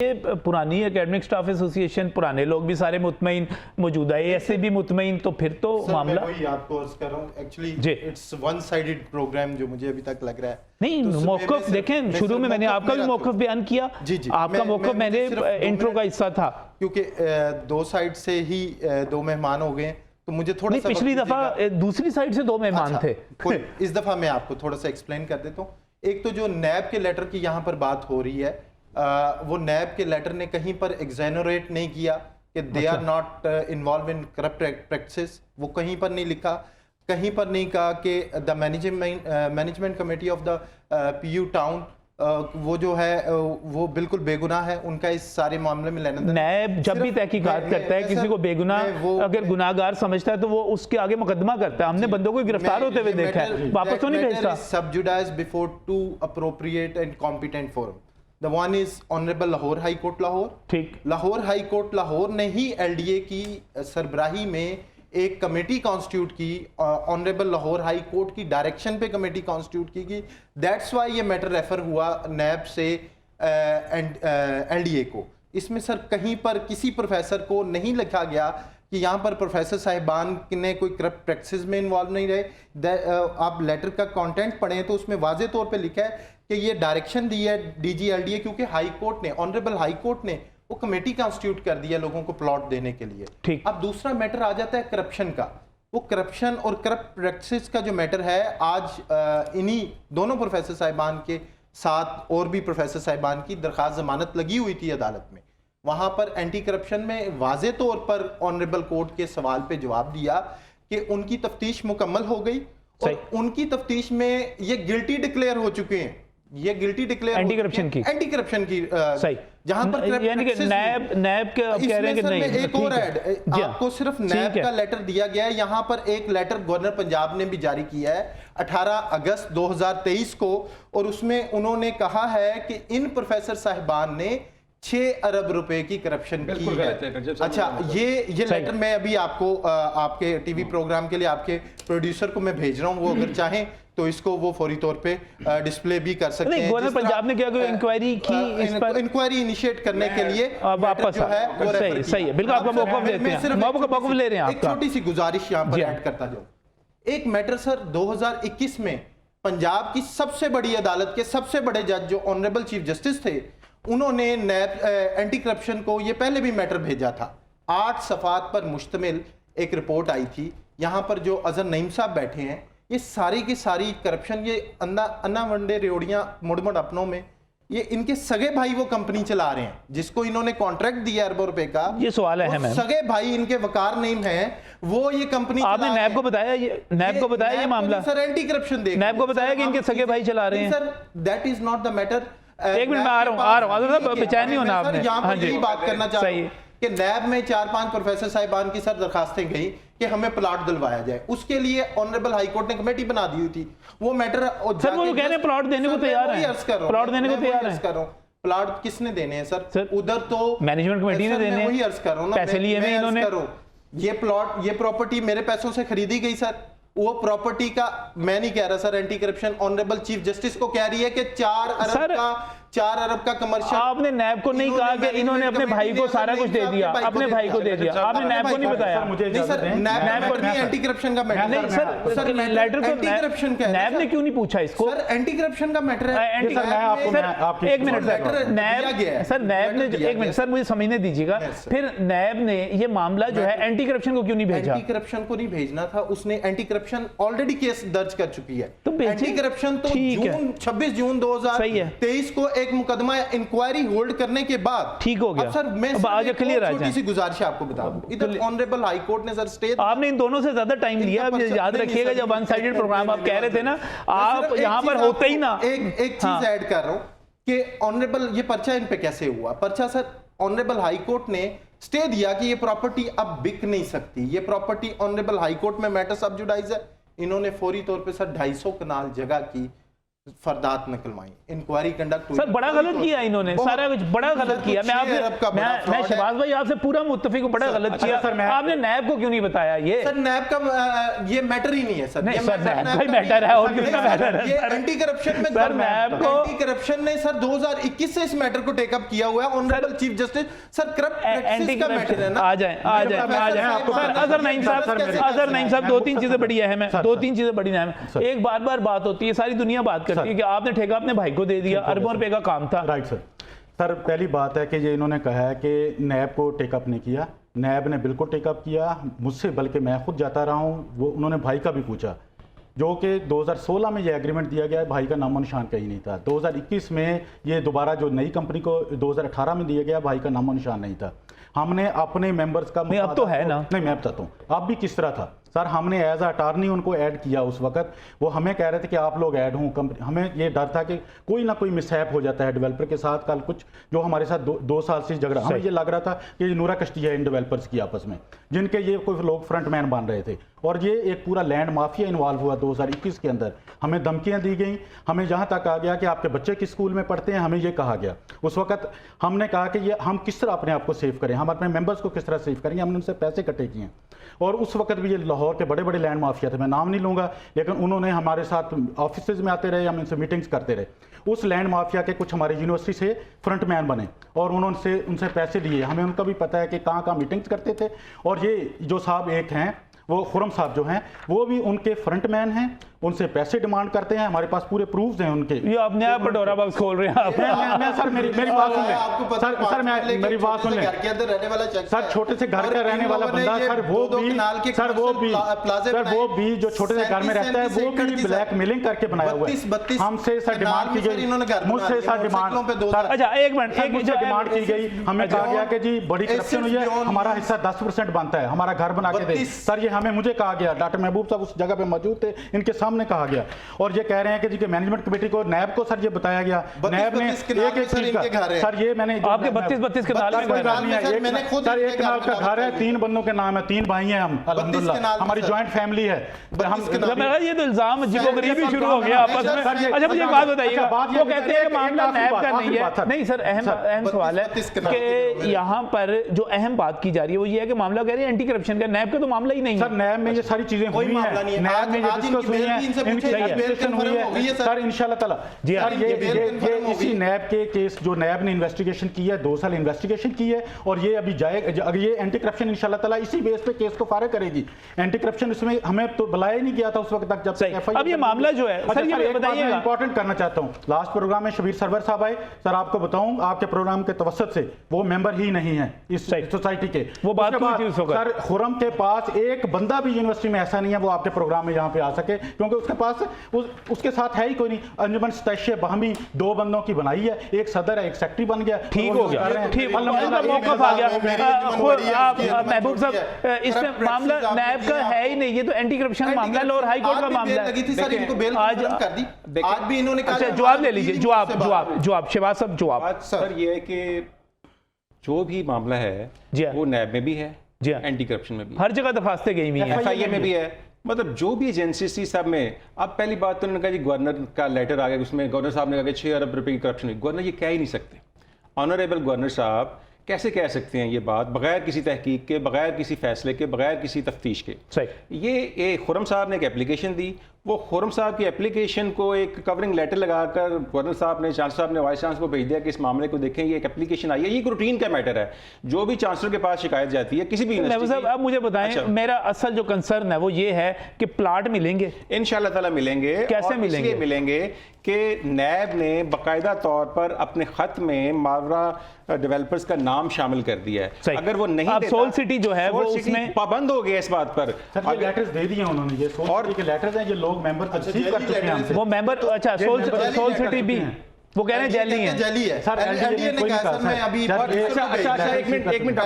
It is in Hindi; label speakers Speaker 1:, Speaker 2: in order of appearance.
Speaker 1: ये पुरानी एकेडमिक स्टाफ एसोसिएशन, पुराने लोग भी सारे मुतमईन, मौजूदा एएसए भी मुतमईन, तो फिर तो मामला
Speaker 2: वही आपको अर्ज कर रहा हूं। Actually it's one sided programme जो मुझे अभी तक लग रहा है।
Speaker 1: नहीं,
Speaker 2: तो
Speaker 1: मौक़िफ़ देखें, शुरू में मैंने आपका भी मौक़िफ़ बयान किया।
Speaker 2: जी जी,
Speaker 1: आपका मौक़िफ़ मैंने इंट्रो का हिस्सा था,
Speaker 2: क्योंकि दो साइड से ही दो मेहमान हो गए, तो मुझे थोड़ा सा
Speaker 1: पिछली दफा दूसरी साइड से दो मेहमान थे।
Speaker 2: इस दफा मैं आपको थोड़ा सा एक्सप्लेन कर देता हूँ। एक तो जो नैब के लेटर की यहाँ पर बात हो रही है, वो नैब के लेटर ने कहीं पर एग्जेनरेट नहीं किया कि they are not involve in corrupt practices. वो कहीं पर नहीं लिखा, कहीं पर नहीं कहा कि the management committee of the PU town वो जो है वो बिल्कुल बेगुनाह है, उनका इस सारे मामले में लेना।
Speaker 1: नैब जब भी तहकीकात करता है, किसी को बेगुनाह अगर गुनाहगार समझता है तो वो उसके आगे मुकदमा करता है। हमने बंदों को गिरफ्तार होते हुए देखा है, वापस तो नहीं भेजता।
Speaker 2: Sub judice before to appropriate and competent forum. The one is honourable Lahore high court Lahore.
Speaker 1: ठीक,
Speaker 2: लाहौर हाई कोर्ट लाहौर ने ही एलडीए की सरबराही में एक कमेटी कॉन्स्टिट्यूट की, ऑनरेबल लाहौर हाई कोर्ट की डायरेक्शन पे कमेटी कॉन्स्टिट्यूट की। दैट्स वाई ये मैटर रेफर हुआ नैब से एलडीए को। इसमें सर कहीं पर किसी प्रोफेसर को नहीं लिखा गया कि यहाँ पर प्रोफेसर साहिबान ने कोई करप्ट प्रैक्टिसेस में इन्वॉल्व नहीं रहे। आप लेटर का कंटेंट पढ़ें तो उसमें वाजे तौर पे लिखा है कि ये डायरेक्शन दी है डीजी एलडीए, क्योंकि हाई कोर्ट ने, ऑनरेबल हाई कोर्ट ने वो कमेटी कॉन्स्टिट्यूट कर दिया लोगों को प्लॉट देने के लिए।
Speaker 1: ठीक,
Speaker 2: अब दूसरा मैटर आ जाता है करप्शन का। वो करप्शन और करप्ट प्रैक्टिसेस का जो मैटर है, आज इन्हीं दोनों प्रोफेसर साहिबान के साथ और भी प्रोफेसर साहिबान की दरखास्त जमानत लगी हुई थी अदालत में। वहां पर एंटी करप्शन में वाजे तौर पर ऑनरेबल कोर्ट के सवाल पे जवाब दिया कि उनकी तफ्तीश मुकम्मल हो गई और उनकी तफ्तीश में ये गिल्टी डिक्लेयर हो चुके हैं। ये गिल्टी डिक्लेयर
Speaker 1: एंटी करप्शन की
Speaker 2: सही, जहां पर
Speaker 1: यानी कि नैब के अब कह रहे हैं कि नहीं।
Speaker 2: एक और ऐड आपको सिर्फ नैब का लेटर दिया गया है। यहां पर एक लेटर गवर्नर पंजाब ने भी जारी किया है 18 अगस्त 2023 को, और उसमें उन्होंने कहा है कि इन प्रोफेसर साहिबान ने 6 अरब रुपए की करप्शन की है। अच्छा, ये लेटर मैं अभी आपको आपके टीवी प्रोग्राम के लिए आपके प्रोड्यूसर को मैं भेज रहा हूं। वो अगर चाहें तो इसको वो फौरी तौर पे डिस्प्ले भी कर सकते हैं।
Speaker 1: गवर्नर पंजाब ने क्या इंक्वायरी की, इस पर
Speaker 2: इंक्वायरी इनिशिएट करने के लिए
Speaker 1: वापस
Speaker 2: जो है वो
Speaker 1: सही है, बिल्कुल आपका मौका लेते हैं, मौका ले रहे हैं।
Speaker 2: एक छोटी सी गुजारिश यहाँ पर ऐड करता जाऊं। एक मैटर सर 2021 में पंजाब की सबसे बड़ी अदालत के सबसे बड़े जज जो ऑनरेबल चीफ जस्टिस थे, उन्होंने नैब एंटी करप्शन को ये पहले भी मैटर भेजा था। 8 सफ़ात पर मुश्तमिल एक रिपोर्ट आई थी। यहाँ पर जो अजहर नईम साहब बैठे हैं, ये सारी की सारी करप्शन, ये अन्ना वनडे रेवड़ियां मुड़मुड़ अपनों में, ये इनके सगे भाई वो कंपनी चला रहे हैं जिसको इन्होंने कॉन्ट्रैक्ट दिया अरबों रुपए का।
Speaker 1: ये सवाल है, सगे
Speaker 2: भाई इनके वकार नईम हैं, वो ये कंपनी
Speaker 1: आपने नैब को बताया, ये मामला
Speaker 2: सर एंटी करप्शन देख
Speaker 1: नैब को बताया कि इनके सगे भाई चला रहे हैं।
Speaker 2: Sir that is not the matter.
Speaker 1: एक मिनट में आ रहा हूँ, बेचैन नहीं होना आपने।
Speaker 2: यहाँ पर यही बात करना चाहता हूँ कि नैब में 4-5 प्रोफेसर साहिबान की सर दरखास्तें गई कि हमें प्लॉट दिलवाया जाए। उसके लिए ऑनरेबल हाई कोर्ट ने कमेटी बना दी हुई थी। वो मैटर
Speaker 1: सर वो कह रहे हैं प्लॉट देने को तैयार है, प्लॉट देने को तैयार है।
Speaker 2: प्लॉट किसने देने हैं सर? उधर तो
Speaker 1: मैनेजमेंट कमेटी ने देने हैं।
Speaker 2: वही अर्ज कर रहा हूं ना,
Speaker 1: पैसे लिए में इन्होंने।
Speaker 2: ये प्लॉट, ये प्रॉपर्टी मेरे पैसों से खरीदी गई सर। वो प्रॉपर्टी का मैं नहीं कह रहा sir, anti corruption honourable chief justice को कह रही है कि 4 अरब का कमर्शियल।
Speaker 1: आपने नैब को नहीं कहा कि इन्होंने अपने भाई को सारा कुछ दे दिया, अपने भाई को दे दिया, आपने नैब को नहीं बताया।
Speaker 2: नहीं सर, नैब को नहीं, एंटी करप्शन का मैटर
Speaker 1: नहीं सर, लेटर को
Speaker 2: एंटी करप्शन का
Speaker 1: नैब ने क्यों नहीं पूछा इसको?
Speaker 2: सर एंटी करप्शन का मैटर है।
Speaker 1: एक मिनट सर, नैब ने एक मिनट सर मुझे समझने दीजिएगा। फिर नैब ने ये मामला जो है एंटी करप्शन को क्यों नहीं भेजा?
Speaker 2: एंटी करप्शन को नहीं भेजना था, उसने एंटी करप्शन ऑलरेडी केस दर्ज कर चुकी है।
Speaker 1: तो
Speaker 2: एंटी करप्शन तो 26 जून 2023 को एक मुकदमा इंक्वायरी होल्ड करने के बाद
Speaker 1: ठीक हो गया।
Speaker 2: सर मैं
Speaker 1: आज क्लियर आ जाए,
Speaker 2: छोटी सी गुजारिश आपको बता दूं, इधर ऑनरेबल हाई कोर्ट ने सर स्टे,
Speaker 1: आपने इन दोनों से ज्यादा टाइम लिया। अब याद रखिएगा जब वन साइडेड प्रोग्राम आप कह रहे थे ना, आप यहां पर होते ही ना।
Speaker 2: एक चीज ऐड कर रहा हूं कि ऑनरेबल ये पर्चा इन पे कैसे हुआ। पर्चा सर ऑनरेबल हाई कोर्ट ने स्टे दिया कि ये प्रॉपर्टी अब बिक नहीं सकती। ये प्रॉपर्टी ऑनरेबल हाई कोर्ट में मैटर सब जुडाइज है। इन्होंने फौरी तौर पे सर 250 कनाल जगह की फरदात निकलवाई, इंक्वायरी कंडक्ट हुई।
Speaker 1: सर बड़ा गलत किया इन्होंने, सारा कुछ बड़ा गलत किया। मैं शहबाज भाई आपसे पूरा मुत्तफिक हूं, बड़ा गलत किया। आपने नैब को क्यों नहीं बताया? ये
Speaker 2: सर नैब का ये मैटर ही नहीं है सर।
Speaker 1: नहीं सर, नैब का मैटर है और किसका मैटर है?
Speaker 2: ये एंटी करप्शन में
Speaker 1: सर नैब को
Speaker 2: एंटी करप्शन ने सर 2021 से इस मैटर को टेकअप किया हुआ है। Honourable chief justice sir corrupt practice का मैटर है ना।
Speaker 1: आ जाए सर। अजहर नईम साहब दो तीन चीजें बड़ी अहम है, दो तीन चीजें बड़ी अहम है। एक बार बात होती है, सारी दुनिया बात करती है कि आपने ठेका अपने भाई को दे दिया, अरबों रुपए का काम था।
Speaker 3: Right sir. सर पहली बात है कि ये इन्होंने कहा है कि नैब को टेकअप नहीं किया। नैब ने बिल्कुल टेकअप किया मुझसे, बल्कि मैं खुद जाता रहा हूँ। वो उन्होंने भाई का भी पूछा, जो कि 2016 में ये एग्रीमेंट दिया गया है, भाई का नामो निशान कहीं नहीं था। 2021 में ये दोबारा जो नई कंपनी को 2018 में दिया गया, भाई का नामो निशान नहीं था। हमने अपने मेंबर्स का
Speaker 1: नहीं, अब तो है ना।
Speaker 3: नहीं, मैं बताता हूँ अब भी किस तरह था सर। हमने एज अटार्नी उनको ऐड किया उस वक्त। वो हमें कह रहे थे कि आप लोग ऐड हों कंपनी। हमें ये डर था कि कोई ना कोई मिसहैप हो जाता है डेवलपर के साथ। कल कुछ जो हमारे साथ दो साल से झगड़ा, हमें ये लग रहा था कि ये नूरा कश्ती है इन डेवलपर्स की आपस में, जिनके ये कोई लोग फ्रंटमैन बन रहे थे। और ये एक पूरा लैंड माफिया इन्वॉल्व हुआ 2021 के अंदर। हमें धमकियां दी गई, हमें जहां तक आ गया कि आपके बच्चे किस स्कूल में पढ़ते हैं, हमें ये कहा गया। उस वक्त हमने कहा कि ये हम किस तरह अपने आप को सेव करें, हम अपने मेंबर्स को किस तरह सेव करेंगे। हमने उनसे पैसे इकट्ठे किए और उस वक्त भी ये लाहौर के बड़े बड़े लैंड माफिया थे, मैं नाम नहीं लूंगा, लेकिन उन्होंने हमारे साथ ऑफिस में आते रहे, हम इनसे मीटिंग्स करते रहे। उस लैंड माफिया के कुछ हमारे यूनिवर्सिटी से फ्रंटमैन बने और उन्होंने उनसे पैसे लिए। हमें उनका भी पता है कि कहाँ कहाँ मीटिंग्स करते थे। और ये जो साहब एक हैं, वो खुरम साहब जो हैं, वो भी उनके फ्रंटमैन हैं, उनसे पैसे डिमांड करते हैं। हमारे पास पूरे प्रूफ्स हैं उनके।
Speaker 1: ये अपने आप कटोरा बॉक्स खोल रहे हैं आप।
Speaker 3: मैं सर मेरी बात सुन लें सर मेरी बात सुन लें सर। छोटे से घर का रहने वाला बंदा सर, वो भी जो छोटे से घर में रहता है, वो भी ब्लैक मेलिंग करके बनाया हुआ है। हमसे सर डिमांड की गई, मुझसे सर डिमांड।
Speaker 1: अच्छा एक मिनट,
Speaker 3: मुझसे डिमांड की गई, हमें कहा गया कि जी बड़ी करप्शन हुई है, हमारा हिस्सा 10% बनता है, हमारा घर बना के दे। सर ये हमें मुझे कहा गया, डॉक्टर महबूब साहब उस जगह पे मौजूद थे, इनके सामने कहा गया। और ये कह रहे हैं कि जी मैनेजमेंट कमेटी को, नैब को सर ये बताया गया, नैब ने एक चीज का सर, ये मैंने
Speaker 1: आपके 32 कनाल में
Speaker 3: सर एक कनाल का घर है, 3 बंदों के नाम है, 3 भाई हैं हम, अल्हम्दुलिल्लाह हमारी जॉइंट फैमिली है।
Speaker 1: ये तो इल्जाम अजीबो गरीबी शुरू हो गया आपस में। अच्छा मुझे एक बात बताइएगा, वो कहते हैं कि मामला नैब का नहीं है। नहीं सर, अहम सवाल है कि यहाँ पर जो अहम बात की जा रही है वो ये है कि मामला कह रहे हैं एंटी करप्शन का, नैब का तो मामला ही नहीं है।
Speaker 3: सर नैब में ये सारी चीजें हुई हैं, नैब में ये डिस्कस हुई हैं, इनकी एप्लीकेशन हुई है सर इंशाल्लाह ताला। सर ये इसी नैब के केस जो नैब ने इन्वेस्टिगेशन की है, 2 साल इन्वेस्टिगेशन की है, और ये अभी जाएगा, ये एंटी करप्शन इंशाल्लाह ताला इसी बेस पे केस को फारिग करेगी। एंटी करप्शन इसमें हमें तो बुलाया ही नहीं गया था उस वक्त तक जब एफआईआर।
Speaker 1: अब ये मामला जो है सर, ये बताइएगा,
Speaker 3: इंपॉर्टेंट करना चाहता हूं। लास्ट प्रोग्राम में शबीर सरवर साहब आए सर, आपको बताऊं आपके प्रोग्राम के तवस्सुत से वो मेंबर ही नहीं है इस सोसाइटी के।
Speaker 1: वो बात
Speaker 3: सर खुरम के पास एक बंदा भी यूनिवर्सिटी में ऐसा नहीं है वो आपके प्रोग्राम में यहाँ पे आ सके, क्योंकि उसके पास उसके साथ है ही कोई नहीं। अंजुमन सतैश बाहमी 2 बंदों की बनाई है, एक सदर है, एक सेक्रेटरी बन गया,
Speaker 1: ठीक हो गया, ठीक मौका आ गया। महबूब साहब इसमें मामला नैब का है ही नहीं, ये तो एंटी करप्शन मामला है और हाई कोर्ट का मामला है।
Speaker 2: आज भी इन्होंने
Speaker 1: कहा, जवाब ले लीजिए, जवाब शहबाज साहब जवाब।
Speaker 4: सर ये है कि जो भी मामला है वो नैब में भी है, एंटी करप्शन में भी,
Speaker 1: हर जगह दरखास्तें गई हुई हैं,
Speaker 4: एफआईए में भी है। मतलब जो भी एजेंसी थी सब में। अब पहली बात तो उन्होंने कहा जी गवर्नर का लेटर आ गया, उसमें गवर्नर साहब ने कहा कि 6 अरब रुपए की करप्शन हुई। गवर्नर ये कह ही नहीं सकते। ऑनरेबल गवर्नर साहब कैसे कह सकते हैं ये बात बगैर किसी तहकीक के, बगैर किसी फैसले के, बगैर किसी तफ्तीश के?
Speaker 1: सही।
Speaker 4: ये खुरम साहब ने एक एप्लीकेशन दी, वो खुरम साहब की एप्लीकेशन को एक कवरिंग लेटर लगाकर गवर्नर साहब ने, चांसलर साहब ने वाइस चांसलर को भेज दिया कि इस मामले को देखें, ये एक एप्लीकेशन आई है, ये एक रूटीन का मैटर है। जो भी चांसलर के पास शिकायत जाती है किसी भी यूनिवर्सिटी।
Speaker 1: अब मुझे बताएं, अच्छा, मेरा असल जो कंसर्न है वो ये है कि प्लाट मिलेंगे
Speaker 4: इंशाल्लाह ताला मिलेंगे।
Speaker 1: कैसे मिलेंगे?
Speaker 4: मिलेंगे कि नैब ने बाकायदा तौर पर अपने खत में मावरा डेवलपर्स का नाम शामिल कर दिया है। अगर वो नहीं
Speaker 1: अब सोल सिटी जो है वो उसमें
Speaker 4: पाबंद हो गया इस बात पर।
Speaker 3: लेटर्स दे दिए उन्होंने, ये सोल सिटी के लेटर्स हैं, ये लोग मेंबर रिसीव कर चुके हैं हमसे।
Speaker 1: वो मेंबर, अच्छा सोल सिटी भी वो कह रहे हैं जेली है
Speaker 2: सर,
Speaker 3: सर एलडीए ने कोई नहीं कहा।
Speaker 4: अच्छा एक मिनट